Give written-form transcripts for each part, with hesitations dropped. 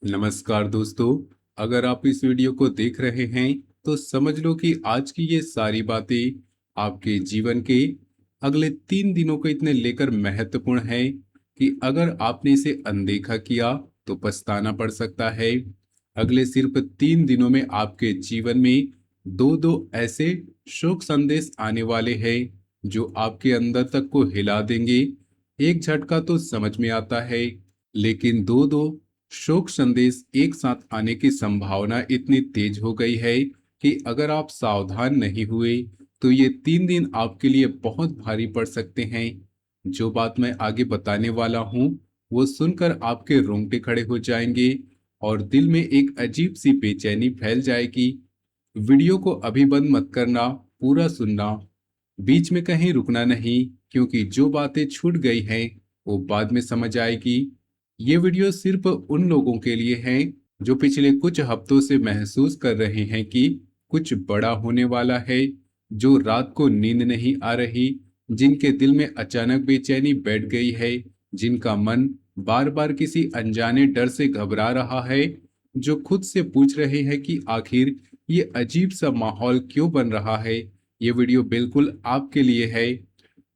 नमस्कार दोस्तों। अगर आप इस वीडियो को देख रहे हैं तो समझ लो कि आज की ये सारी बातें आपके जीवन के अगले 3 दिनों को इतने लेकर महत्वपूर्ण है कि अगर आपने इसे अनदेखा किया तो पछताना पड़ सकता है। अगले सिर्फ 3 दिनों में आपके जीवन में दो दो ऐसे शोक संदेश आने वाले हैं जो आपके अंदर तक को हिला देंगे। एक झटका तो समझ में आता है, लेकिन दो दो शोक संदेश एक साथ आने की संभावना इतनी तेज हो गई है कि अगर आप सावधान नहीं हुए तो ये 3 दिन आपके लिए बहुत भारी पड़ सकते हैं। जो बात मैं आगे बताने वाला हूँ वो सुनकर आपके रोंगटे खड़े हो जाएंगे और दिल में एक अजीब सी बेचैनी फैल जाएगी। वीडियो को अभी बंद मत करना, पूरा सुनना, बीच में कहीं रुकना नहीं, क्योंकि जो बातें छूट गई हैं वो बाद में समझ आएगी। ये वीडियो सिर्फ उन लोगों के लिए है जो पिछले कुछ हफ्तों से महसूस कर रहे हैं कि कुछ बड़ा होने वाला है, जो रात को नींद नहीं आ रही, जिनके दिल में अचानक बेचैनी बैठ गई है, जिनका मन बार बार किसी अनजाने डर से घबरा रहा है, जो खुद से पूछ रहे हैं कि आखिर ये अजीब सा माहौल क्यों बन रहा है। ये वीडियो बिल्कुल आपके लिए है।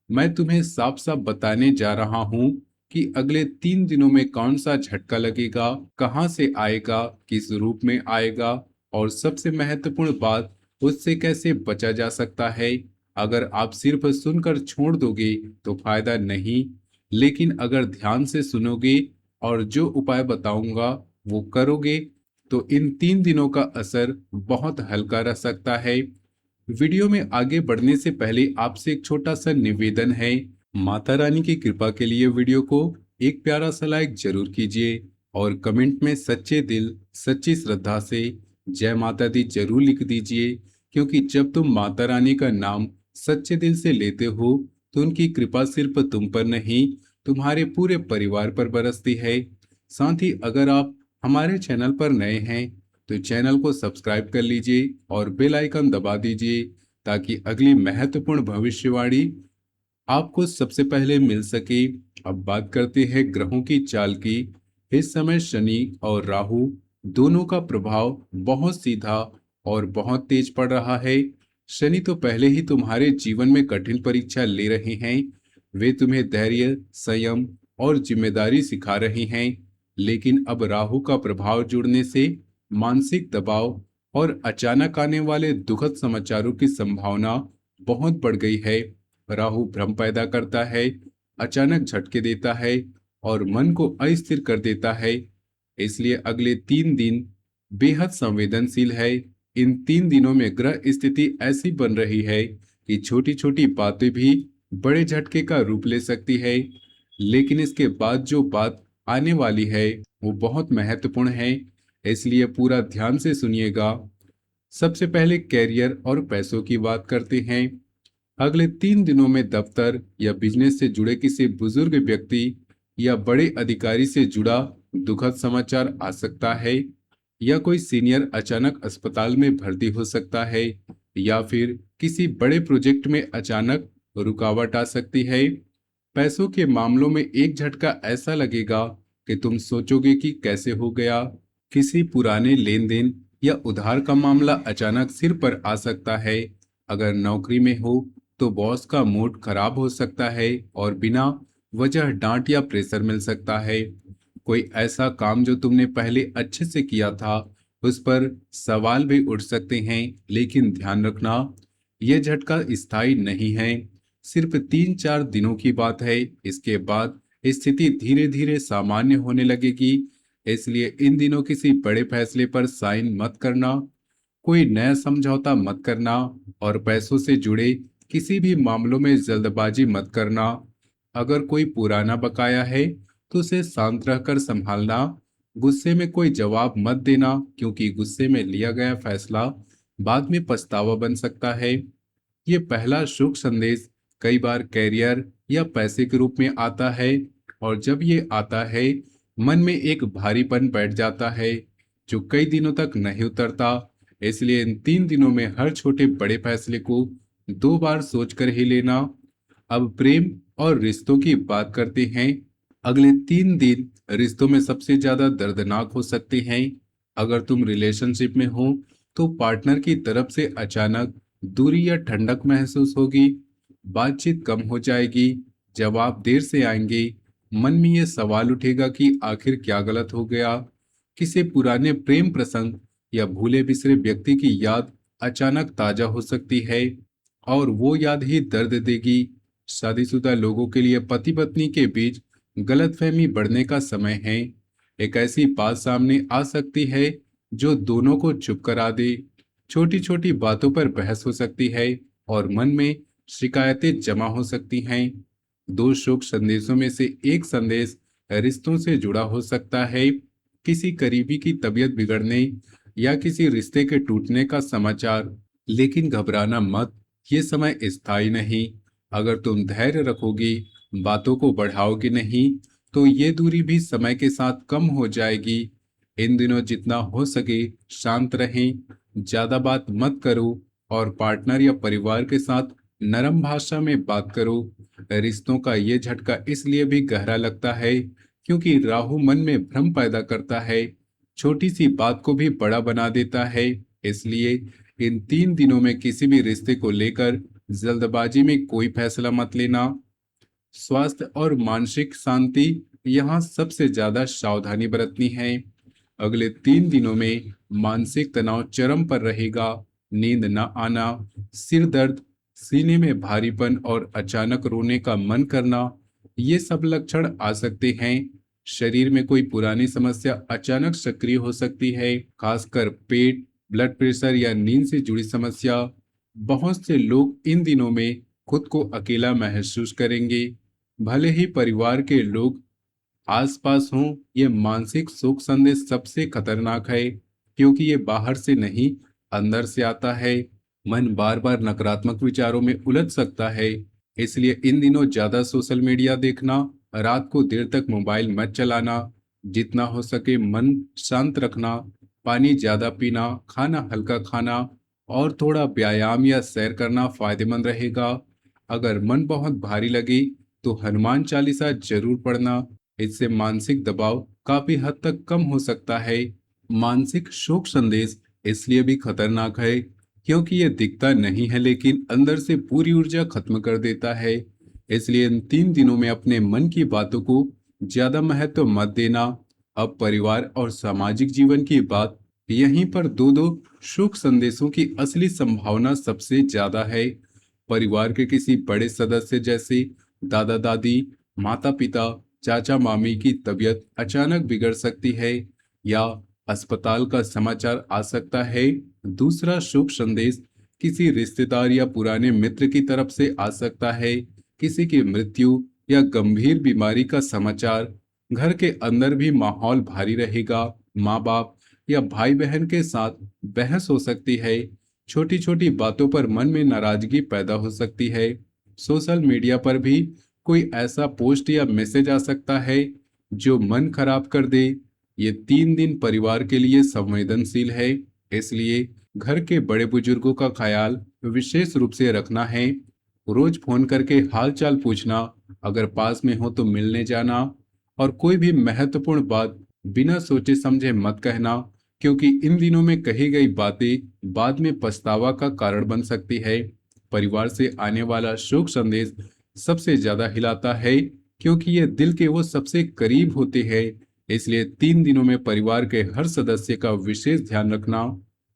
मैं तुम्हें साफ साफ बताने जा रहा हूँ कि अगले 3 दिनों में कौन सा झटका लगेगा, कहाँ से आएगा, किस रूप में आएगा, और सबसे महत्वपूर्ण बात, उससे कैसे बचा जा सकता है। अगर आप सिर्फ सुनकर छोड़ दोगे तो फायदा नहीं, लेकिन अगर ध्यान से सुनोगे और जो उपाय बताऊंगा वो करोगे तो इन 3 दिनों का असर बहुत हल्का रह सकता है। वीडियो में आगे बढ़ने से पहले आपसे एक छोटा सा निवेदन है। माता रानी की कृपा के लिए वीडियो को एक प्यारा सा लाइक जरूर कीजिए और कमेंट में सच्चे दिल सच्ची श्रद्धा से जय माता दी जरूर लिख दीजिए, क्योंकि जब तुम माता रानी का नाम सच्चे दिल से लेते हो तो उनकी कृपा सिर्फ तुम पर नहीं, तुम्हारे पूरे परिवार पर बरसती है। साथ ही अगर आप हमारे चैनल पर नए हैं तो चैनल को सब्सक्राइब कर लीजिए और बेल आइकन दबा दीजिए, ताकि अगली महत्वपूर्ण भविष्यवाणी आपको सबसे पहले मिल सके। अब बात करते हैं ग्रहों की चाल की। इस समय शनि और राहु दोनों का प्रभाव बहुत सीधा और बहुत तेज पड़ रहा है। शनि तो पहले ही तुम्हारे जीवन में कठिन परीक्षा ले रहे हैं। वे तुम्हें धैर्य, संयम और जिम्मेदारी सिखा रहे हैं, लेकिन अब राहु का प्रभाव जुड़ने से मानसिक दबाव और अचानक आने वाले दुखद समाचारों की संभावना बहुत बढ़ गई है। राहु भ्रम पैदा करता है, अचानक झटके देता है और मन को अस्थिर कर देता है। इसलिए अगले 3 दिन बेहद संवेदनशील है। इन 3 दिनों में ग्रह स्थिति ऐसी बन रही है कि छोटी छोटी बातें भी बड़े झटके का रूप ले सकती है। लेकिन इसके बाद जो बात आने वाली है वो बहुत महत्वपूर्ण है, इसलिए पूरा ध्यान से सुनिएगा। सबसे पहले कैरियर और पैसों की बात करते हैं। अगले 3 दिनों में दफ्तर या बिजनेस से जुड़े किसी बुजुर्ग व्यक्ति या बड़े अधिकारी से जुड़ा दुखद समाचार आ सकता है, या कोई सीनियर अचानक अस्पताल में भर्ती हो सकता है, या फिर किसी बड़े प्रोजेक्ट में अचानक रुकावट आ सकती है। पैसों के मामलों में एक झटका ऐसा लगेगा कि तुम सोचोगे कि कैसे हो गया। किसी पुराने लेन देन या उधार का मामला अचानक सिर पर आ सकता है। अगर नौकरी में हो तो बॉस का मूड खराब हो सकता है और बिना वजह डांट या प्रेशर मिल सकता है। कोई ऐसा काम जो तुमने पहले अच्छे से किया था उस पर सवाल भी उठ सकते हैं, लेकिन ध्यान रखना यह झटका स्थायी नहीं है, सिर्फ 3-4 दिनों की बात है। इसके बाद स्थिति धीरे धीरे सामान्य होने लगेगी। इसलिए इन दिनों किसी बड़े फैसले पर साइन मत करना, कोई नया समझौता मत करना और पैसों से जुड़े किसी भी मामलों में जल्दबाजी मत करना। अगर कोई पुराना बकाया है तो उसे शांत रहकर संभालना। गुस्से में कोई जवाब मत देना, क्योंकि गुस्से में लिया गया फैसला बाद में पछतावा बन सकता है। ये पहला शुभ संदेश कई बार कैरियर या पैसे के रूप में आता है, और जब ये आता है मन में एक भारीपन बैठ जाता है जो कई दिनों तक नहीं उतरता। इसलिए इन 3 दिनों में हर छोटे बड़े फैसले को 2 बार सोचकर ही लेना। अब प्रेम और रिश्तों की बात करते हैं। अगले 3 दिन रिश्तों में सबसे ज्यादा दर्दनाक हो सकते हैं। अगर तुम रिलेशनशिप में हो तो पार्टनर की तरफ से अचानक दूरी या ठंडक महसूस होगी। बातचीत कम हो जाएगी, जवाब देर से आएंगे। मन में ये सवाल उठेगा कि आखिर क्या गलत हो गया। किसी पुराने प्रेम प्रसंग या भूले बिसरे व्यक्ति की याद अचानक ताजा हो सकती है और वो याद ही दर्द देगी। शादीशुदा लोगों के लिए पति पत्नी के बीच गलतफहमी बढ़ने का समय है। एक ऐसी बात सामने आ सकती है जो दोनों को चुप करा दे। छोटी छोटी बातों पर बहस हो सकती है और मन में शिकायतें जमा हो सकती हैं। दो शोक संदेशों में से एक संदेश रिश्तों से जुड़ा हो सकता है, किसी करीबी की तबीयत बिगड़ने या किसी रिश्ते के टूटने का समाचार। लेकिन घबराना मत, ये समय स्थायी नहीं। अगर तुम धैर्य रखोगी, बातों को बढ़ाओगे नहीं, तो ये दूरी भी समय के साथ कम हो जाएगी। इन दिनों जितना हो सके शांत रहें, ज्यादा बात मत करो और पार्टनर या परिवार के साथ नरम भाषा में बात करो। रिश्तों का ये झटका इसलिए भी गहरा लगता है क्योंकि राहु मन में भ्रम पैदा करता है, छोटी सी बात को भी बड़ा बना देता है। इसलिए इन 3 दिनों में किसी भी रिश्ते को लेकर जल्दबाजी में कोई फैसला मत लेना। स्वास्थ्य और मानसिक शांति यहाँ सबसे ज्यादा सावधानी बरतनी है। अगले 3 दिनों में मानसिक तनाव चरम पर रहेगा। नींद न आना, सिर दर्द, सीने में भारीपन और अचानक रोने का मन करना, ये सब लक्षण आ सकते हैं। शरीर में कोई पुरानी समस्या अचानक सक्रिय हो सकती है, खासकर पेट, ब्लड प्रेशर या नींद से जुड़ी समस्या। बहुत से लोग इन दिनों में खुद को अकेला महसूस करेंगे। भले ही परिवार के लोग आसपास हों, ये मानसिक शोक संदेश सबसे खतरनाक है क्योंकि ये बाहर से नहीं, अंदर से आता है। मन बार बार नकारात्मक विचारों में उलझ सकता है। इसलिए इन दिनों ज्यादा सोशल मीडिया देखना, रात को देर तक मोबाइल मत चलाना, जितना हो सके मन शांत रखना, पानी ज्यादा पीना, खाना हल्का खाना और थोड़ा व्यायाम या सैर करना फायदेमंद रहेगा। अगर मन बहुत भारी लगे तो हनुमान चालीसा जरूर पढ़ना, इससे मानसिक दबाव काफी हद तक कम हो सकता है। मानसिक शोक संदेश इसलिए भी खतरनाक है क्योंकि यह दिखता नहीं है लेकिन अंदर से पूरी ऊर्जा खत्म कर देता है। इसलिए इन 3 दिनों में अपने मन की बातों को ज्यादा महत्व मत देना। अब परिवार और सामाजिक जीवन की बात, यहीं पर दो दो शोक संदेशों की असली संभावना सबसे ज्यादा है। परिवार के किसी बड़े सदस्य जैसे दादा दादी, माता पिता, चाचा मामी की तबीयत अचानक बिगड़ सकती है या अस्पताल का समाचार आ सकता है। दूसरा शुभ संदेश किसी रिश्तेदार या पुराने मित्र की तरफ से आ सकता है, किसी की मृत्यु या गंभीर बीमारी का समाचार। घर के अंदर भी माहौल भारी रहेगा। माँ बाप या भाई बहन के साथ बहस हो सकती है। छोटी छोटी बातों पर मन में नाराजगी पैदा हो सकती है। सोशल मीडिया पर भी कोई ऐसा पोस्ट या मैसेज आ सकता है जो मन खराब कर दे। ये 3 दिन परिवार के लिए संवेदनशील है, इसलिए घर के बड़े बुजुर्गों का ख्याल विशेष रूप से रखना है। रोज फोन करके हाल चाल पूछना, अगर पास में हो तो मिलने जाना और कोई भी महत्वपूर्ण बात बिना सोचे समझे मत कहना क्योंकि इन दिनों में कही गई बातें बाद में पछतावा का कारण बन सकती है। परिवार से आने वाला शोक संदेश सबसे ज्यादा हिलाता है क्योंकि ये दिल के वो सबसे करीब होते हैं। इसलिए 3 दिनों में परिवार के हर सदस्य का विशेष ध्यान रखना।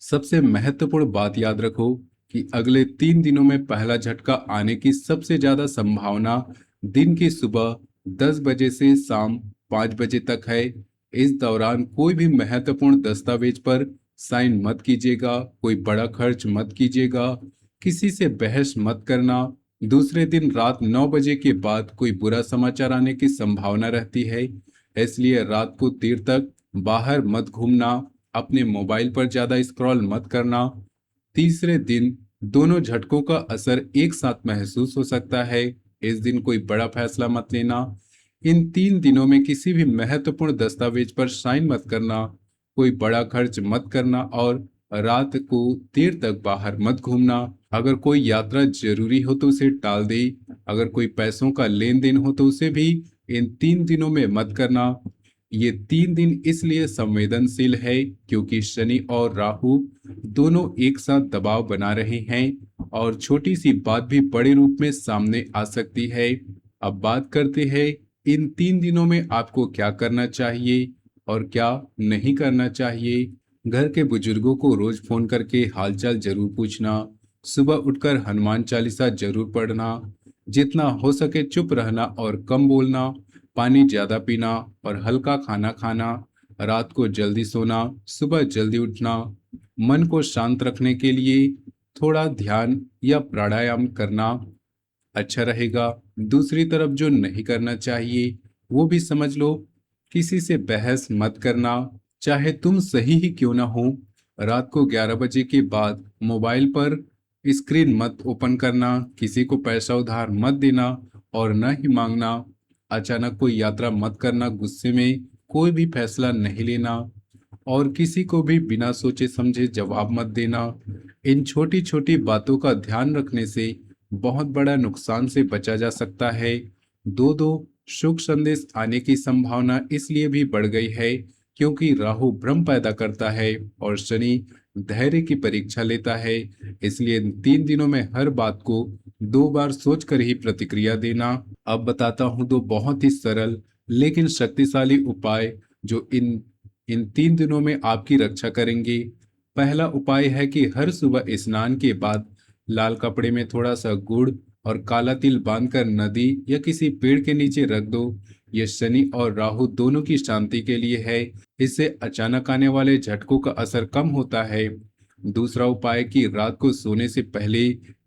सबसे महत्वपूर्ण बात याद रखो कि अगले 3 दिनों में पहला झटका आने की सबसे ज्यादा संभावना दिन की सुबह 10 बजे से शाम 5 बजे तक है। इस दौरान कोई भी महत्वपूर्ण दस्तावेज पर साइन मत कीजिएगा, कोई बड़ा खर्च मत कीजिएगा, किसी से बहस मत करना। दूसरे दिन रात 9 बजे के बाद कोई बुरा समाचार आने की संभावना रहती है, इसलिए रात को देर तक बाहर मत घूमना, अपने मोबाइल पर ज्यादा स्क्रॉल मत करना। तीसरे दिन दोनों झटकों का असर एक साथ महसूस हो सकता है। इस दिन कोई बड़ा फैसला मत लेना। इन 3 दिनों में किसी भी महत्वपूर्ण दस्तावेज पर साइन मत करना, कोई बड़ा खर्च मत करना और रात को देर तक बाहर मत घूमना। अगर कोई यात्रा जरूरी हो तो उसे टाल दे। अगर कोई पैसों का लेन देन हो तो उसे भी इन 3 दिनों में मत करना। ये 3 दिन इसलिए संवेदनशील है क्योंकि शनि और राहु दोनों एक साथ दबाव बना रहे हैं और छोटी सी बात भी बड़े रूप में सामने आ सकती है। अब बात करते हैं इन 3 दिनों में आपको क्या करना चाहिए और क्या नहीं करना चाहिए। घर के बुजुर्गों को रोज फोन करके हालचाल जरूर पूछना। सुबह उठकर हनुमान चालीसा जरूर पढ़ना। जितना हो सके चुप रहना और कम बोलना। पानी ज्यादा पीना और हल्का खाना खाना। रात को जल्दी सोना, सुबह जल्दी उठना। मन को शांत रखने के लिए थोड़ा ध्यान या प्राणायाम करना अच्छा रहेगा। दूसरी तरफ जो नहीं करना चाहिए वो भी समझ लो। किसी से बहस मत करना, चाहे तुम सही ही क्यों ना हो। रात को 11 बजे के बाद मोबाइल पर स्क्रीन मत ओपन करना। किसी को पैसा उधार मत देना और न ही मांगना। अचानक कोई यात्रा मत करना। गुस्से में कोई भी फैसला नहीं लेना और किसी को भी बिना सोचे समझे जवाब मत देना। इन छोटी छोटी बातों का ध्यान रखने से बहुत बड़ा नुकसान से बचा जा सकता है। दो दो शुभ संदेश आने की संभावना इसलिए भी बढ़ गई है क्योंकि राहु भ्रम पैदा करता है और शनि धैर्य की परीक्षा लेता है। इसलिए इन 3 दिनों में हर बात को 2 बार सोचकर ही प्रतिक्रिया देना। अब बताता हूं 2 बहुत ही सरल लेकिन शक्तिशाली उपाय जो इन इन 3 दिनों में आपकी रक्षा करेंगे। पहला उपाय है कि हर सुबह स्नान के बाद लाल कपड़े में थोड़ा सा गुड़ और काला तिल बांधकर नदी या किसी पेड़ के नीचे रख दो। यह शनि और राहु दोनों की शांति के लिए है। इससे अचानक आने वाले झटकों का असर कम होता है। दूसरा उपाय कि रात को सोने से पहले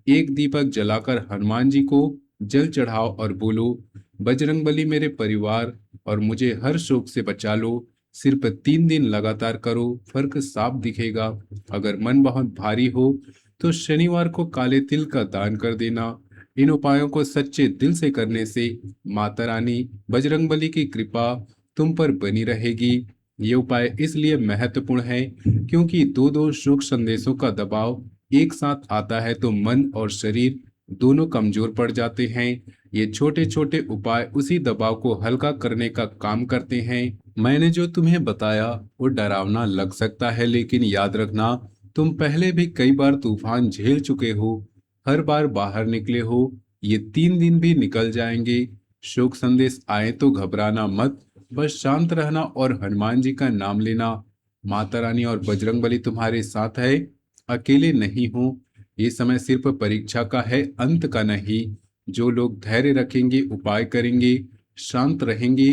एक दीपक जलाकर हनुमान जी को जल चढ़ाओ और बोलो, बजरंगबली मेरे परिवार और मुझे हर शोक से बचा लो। सिर्फ 3 दिन लगातार करो, फर्क साफ दिखेगा। अगर मन बहुत भारी हो तो शनिवार को काले तिल का दान कर देना। इन उपायों को सच्चे दिल से करने से माता रानी बजरंगबली की कृपा तुम पर बनी रहेगी। ये उपाय इसलिए महत्वपूर्ण है क्योंकि दो दो शुभ संदेशों का दबाव एक साथ आता है तो मन और शरीर दोनों कमजोर पड़ जाते हैं। ये छोटे छोटे उपाय उसी दबाव को हल्का करने का काम करते हैं। मैंने जो तुम्हें बताया वो डरावना लग सकता है लेकिन याद रखना, तुम पहले भी कई बार तूफान झेल चुके हो, हर बार बाहर निकले हो। ये 3 दिन भी निकल जाएंगे। शोक संदेश आए तो घबराना मत, बस शांत रहना और हनुमान जी का नाम लेना। माता रानी और बजरंगबली तुम्हारे साथ है, अकेले नहीं हो। ये समय सिर्फ परीक्षा का है, अंत का नहीं। जो लोग धैर्य रखेंगे, उपाय करेंगे, शांत रहेंगे,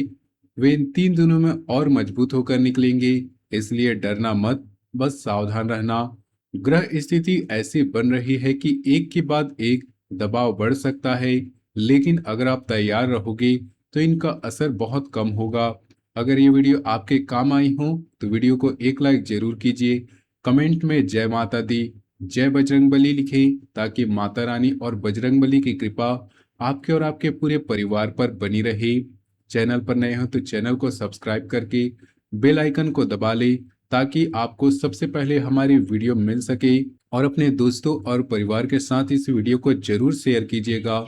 वे इन 3 दिनों में और मजबूत होकर निकलेंगे। इसलिए डरना मत, बस सावधान रहना। ग्रह स्थिति ऐसी बन रही है कि एक के बाद एक दबाव बढ़ सकता है, लेकिन अगर आप तैयार रहोगे तो इनका असर बहुत कम होगा। अगर ये वीडियो आपके काम आई हो तो वीडियो को एक लाइक जरूर कीजिए। कमेंट में जय माता दी, जय बजरंगबली लिखें ताकि माता रानी और बजरंगबली की कृपा आपके और आपके पूरे परिवार पर बनी रहे। चैनल पर नए हो तो चैनल को सब्सक्राइब करके बेल आइकन को दबा लें ताकि आपको सबसे पहले हमारी वीडियो मिल सके। और अपने दोस्तों और परिवार के साथ इस वीडियो को जरूर शेयर कीजिएगा।